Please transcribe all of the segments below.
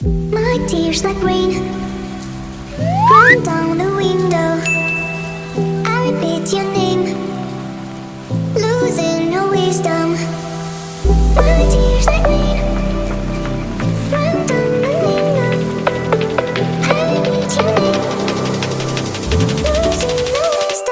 My tears like rain run down the window. I repeat your name, losing no wisdom. My tears like rain run down the window. I repeat your name, losing no wisdom.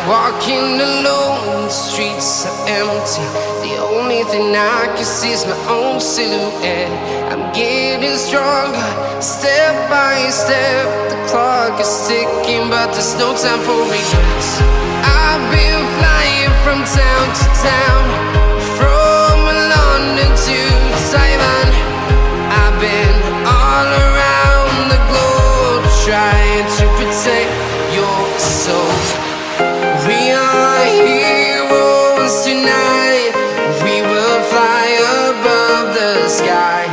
Walking alone, the streets are empty. The only thing I can see is my own silhouette. I'm getting stronger, step by step. The clock is ticking, but there's no time for regrets. I've been flying from town to town, from London to Taiwan. I've been all around the globe, trying to protect your soul. We are heroes tonight. We will fly above the sky.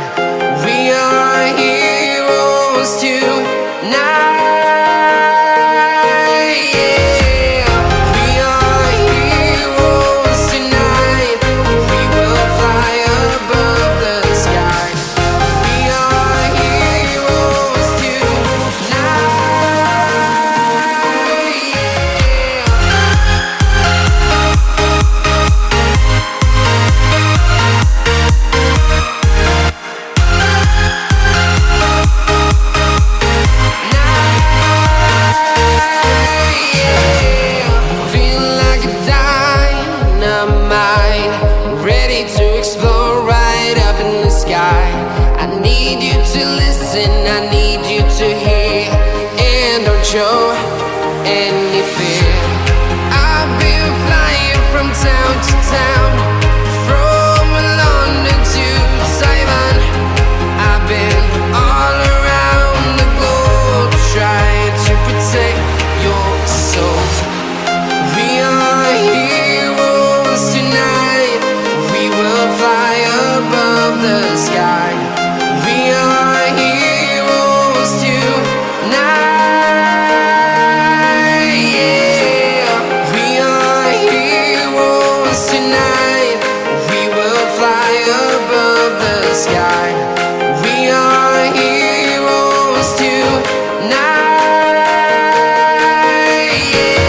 We are heroes tonight. Yeah. We are heroes tonight. We will fly above the sky. We are heroes tonight. Now show any fear. I've been flying from town to town, from London to Taiwan. I've been all around the globe trying to protect your soul. We are heroes tonight. We will fly above the sky. We are heroes tonight. Yeah. We are heroes tonight. We will fly above the sky. We are heroes tonight. Yeah.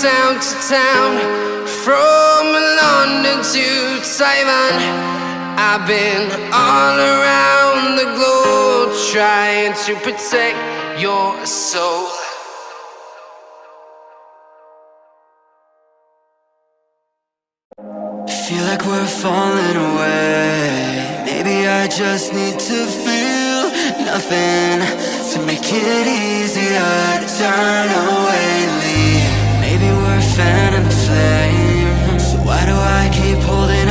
Town to town, from London to Taiwan. I've been all around the globe trying to protect your soul. Feel like we're falling away. Maybe I just need to feel nothing to make it easier to turn away and leave. Maybe we're fanning the flame, so why do I keep holding